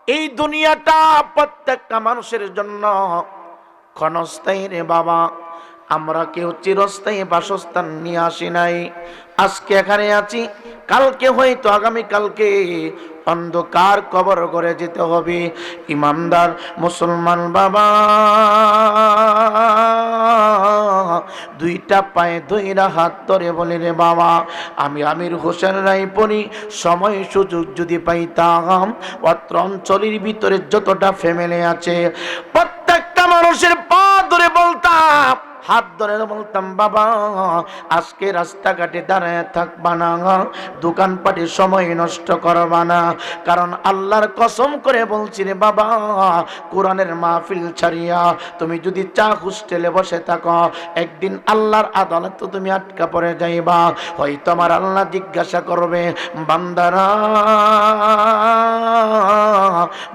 এই দুনিয়াটা প্রত্যেকটা মানুষের জন্য ক্ষণস্থায়ী রে বাবা। আমরা কেউ চিরস্থায়ী বাসস্থান নিয়ে আসি নাই। আজকে এখানে আছি, কালকে হয়তো আগামী কালকে অন্ধকার কবর করে যেতে হবে। ইমানদার মুসলমান বাবা, দুইটা পায়ে দুইটা হাত ধরে বলি রে বাবা, আমি আমির হোসেন রায়পুরি সময় সুযোগ যদি পাইতাম, অত্র অঞ্চলের ভিতরে যতটা ফ্যামিলি আছে প্রত্যেকটা মানুষের পা ধরে বলতাম, হাত ধরে বলতাম, বাবা আজকে রাস্তাঘাটে দাঁড়ায় থাকবা না, দোকানপাটে সময় নষ্ট করবা না। কারণ আল্লাহর কসম করে বলছি রে বাবা, কোরআনের মাহফিল ছাড়িয়া তুমি যদি চা হোস্টেলে বসে থাকো, একদিন আল্লাহর আদালত তুমি আটকা পড়ে যাইবা। হয়তো আমার আল্লাহ জিজ্ঞাসা করবে, বান্দারা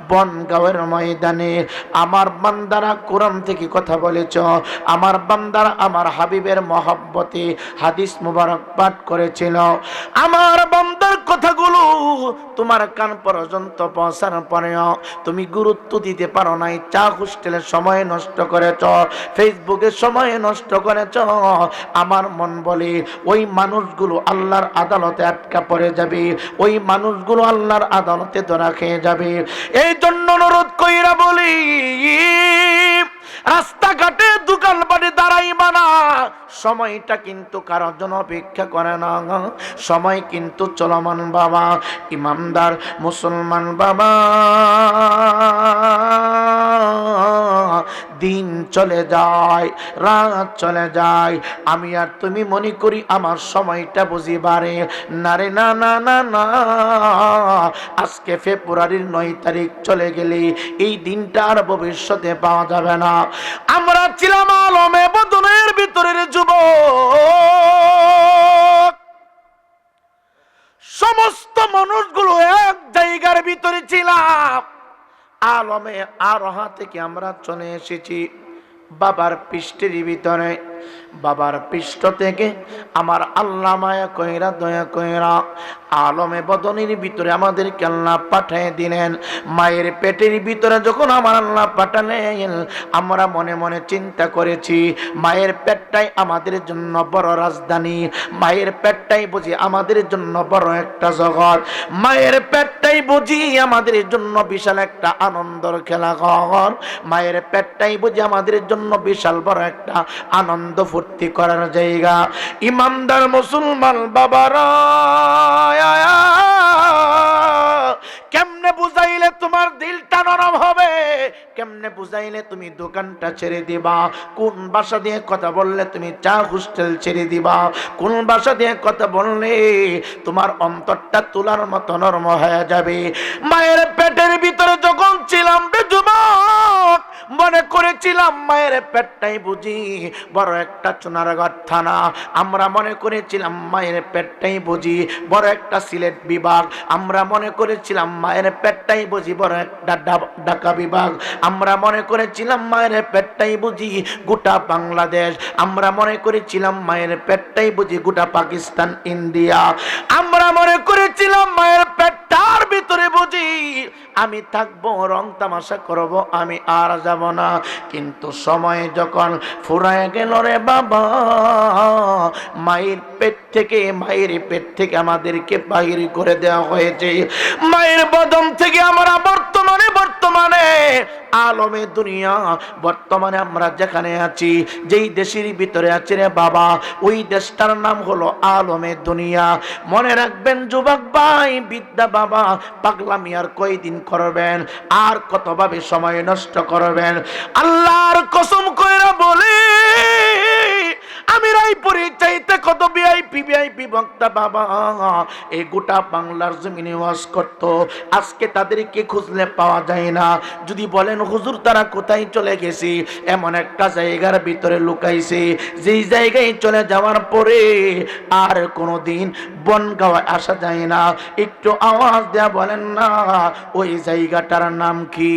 বনগাঁওয়ের ময়দানে আমার বান্দারা কোরআন থেকে কথা বলেছ, আমার বান্দারা আমার হাবিবের মহব্বতে হাদিস মুবারক পাঠ করেছিল, আমার বান্দার কথাগুলো তোমার কান পর্যন্ত পৌঁছানোর পরেও তুমি গুরুত্ব দিতে পারো নাই। চা হোস্টেলে সময় নষ্ট করেছ, ফেসবুকে সময় নষ্ট করেছ। আমার মন বলে ওই মানুষগুলো আল্লাহর আদালতে আটকা পড়ে যাবে, ওই মানুষগুলো আল্লাহর আদালতে ধরা খেয়ে যাবে। এই জন্য অনুরোধ কইরা বলি, রাস্তাঘাটে দোকানপাটে দাঁড়াইবা না। সময়টা কিন্তু কারোর জন্য অপেক্ষা করে না, সময় কিন্তু চলমান বাবা। ইমানদার মুসলমান বাবা, দিন চলে যায়, রাত চলে যায়, আমি আর তুমি মনে করি আমার সময়টা বুঝি বাড়ে না রে, না না না না। আজকে ফেব্রুয়ারির 9 তারিখ চলে গেলে এই দিনটা আর ভবিষ্যতে পাওয়া যাবে না। আমরা ছিলাম আলমে বদনের ভিতরের যুবক, সমস্ত মানুষগুলো এক জায়গার ভিতরে ছিলাম। আলমে আরোহা থেকে আমরা চলে এসেছি বাবার পৃষ্ঠের ভিতরে। বাবার পৃষ্ঠ থেকে আমার আল্লাহ মায়া কইরা দয়া কইরা আলমে বদনের ভিতরে আমাদেরকে আল্লাহ পাঠিয়ে দিলেন। মায়ের পেটের ভিতরে যখন আমার আল্লাহ পাঠালেন, আমরা মনে মনে চিন্তা করেছি, মায়ের পেটটাই আমাদের জন্য বড় রাজধানী, মায়ের পেটটাই বুঝি আমাদের জন্য বড় একটা জগৎ, মায়ের পেটটাই বুঝি আমাদের জন্য বিশাল একটা আনন্দর খেলাঘর, মায়ের পেটটাই বুঝি আমাদের জন্য বিশাল বড় একটা আনন্দ ফুর্তি করার জায়গা। ইমানদার মুসলমান বাবারা, কেমনে বুঝাইলে তোমার দিলটা নরম হবে, কেমনে বুঝাইলে তুমি দোকানটা ছেড়ে দিবা, কোন ভাষা দিয়ে কথা বললে তুমি চা হোস্টেল ছেড়ে দিবা, কোন ভাষা দিয়ে কথা বললে তোমার অন্তরটা তুলার মতো নরম হয়ে যাবে। মায়ের পেটের ভিতরে যখন ছিলাম রে যুবক, মনে করেছিলাম মায়ের পেটটাই বুঝি বড় একটা চুনারগড় থানা, আমরা মনে করেছিলাম মায়ের পেটটাই বুঝি বড় একটা সিলেট বিভাগ, আমরা মনে করেছিলাম মায়ের পেটটাই বুঝি বড় একটা ঢাকা বিভাগ, আমরা মনে করেছিলাম মায়ের পেটটাই বুঝি গোটা বাংলাদেশ, আমরা মনে করেছিলাম মায়ের পেটটাই বুঝি গোটা পাকিস্তান, ইন্ডিয়া, আমরা মনে করেছিলাম মায়ের পেটটার ভিতরে বুঝি আমি থাকবো, রং তামাশা করব, আমি আর যাব না। কিন্তু সময় যখন ফুরায় গেল রে বাবা, মায়ের পেট থেকে আমাদেরকে বাহির করে দেওয়া হয়েছে। মায়ের বদন থেকে আমরা বর্তমানে আলমে দুনিয়া, বর্তমানে আমরা যেখানে আছি, যেই দেশের ভিতরে আছি রে বাবা, ওই দেশটার নাম হলো আলমে দুনিয়া। মনে রাখবেন যুবক ভাই, বিদ্যা বাবা, পাগলামি আর কয়দিন করবেন, আর কতভাবে সময় নষ্ট করবেন। আল্লাহর কসম কইরা বলি, আমি রায়পুরে চাইতে কত ভিআইপি বক্তা বাবা এই গোটা বাংলার জমিনে ওয়াজ করত, আজকে তাদেরকে খুঁজলে পাওয়া যায় না। যদি বলেন হুজুর তারা কোথায় চলে গেছে, এমন একটা জায়গার ভিতরে লুকাইছে, যেই জায়গায় চলে যাওয়ার পরে আর কোনোদিন বনগাঁওয়ে আসা যায় না। একটু আওয়াজ দেয়া বলেন না, ওই জায়গাটার নাম কি?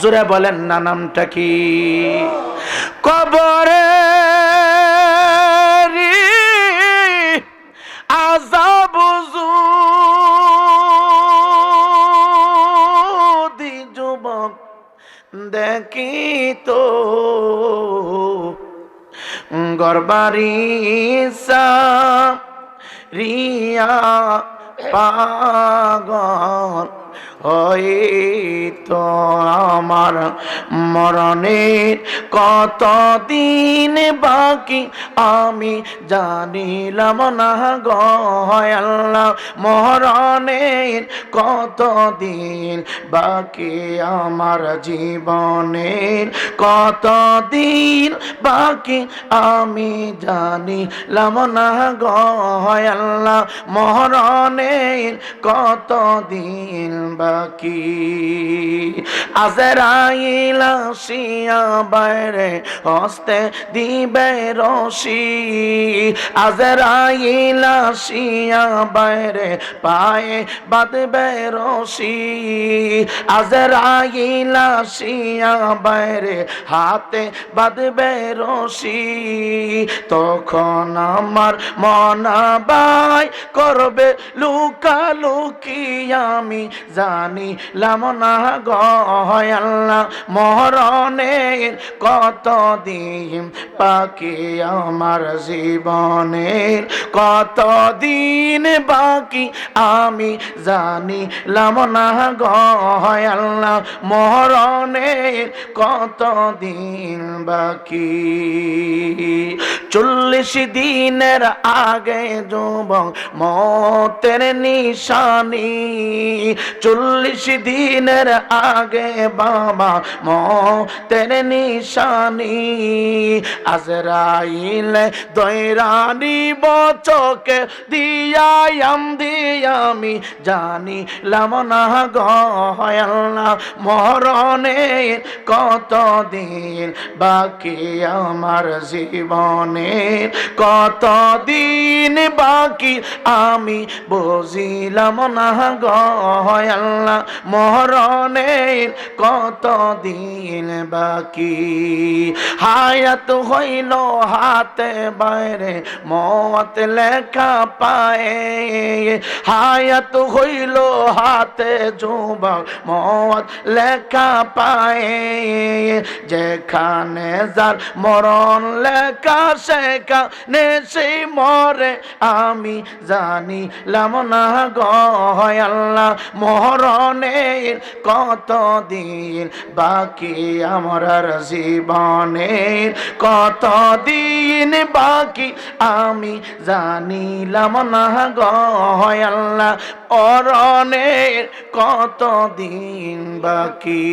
জোরে বলেন না, নামটা কি? কবরে আযাব দেখি তো গরবারি রিয়া পাগল হয়তো আমার মরণের কতদিন বাকি আমি জানিলাম না গো আল্লাহ মরণের কতদিন বাকি আমার জীবনের কতদিন বাকি আমি জানিলাম না গো আল্লাহ মরণের কতদিন বাকি আজরাইল আসিয়া বাইরে হস্তে দিবে রশি আজরাইল আসিয়া বাইরে পায়ে বাঁধবে রশি আজরাইল আসিয়া বাইরে হাতে বাঁধবে রশি তখন আমার মনাবাই করবে লুকালুকি আমি জানিলাম না গো আল্লাহ মরণের কতদিন বাকি আমার জীবনের কতদিন বাকি আমি জানিলাম না গো আল্লাহ মরণের কতদিন বাকি 40 দিনের আগে যুবক মতের নিশানি 40 দিনের আগে বাবা মতের নিশানি আজরাইল দয়রানি বচকে দিয়াম আমি জানিলাম না গো আল্লাহ মরণের কতদিন বাকি আমার জীবনের কতদিন বাকি আমি বুঝিলাম না গো আল্লাহ মরণের কতদিন বাকি হায়াত হইল হাতে বাইরে মত লেখা পায়ে হায়াত হইল হাতে যুবক মত লেখা পায়ে যেখানে যার মরণ লেখা সেখানে সেই মরে আমি জানিলাম না গো আল্লাহ মরণের কতদিন বাকি আমার জীবনের কতদিন বাকি আমি জানিলাম না গো আল্লাহ মরণের কতদিন বাকি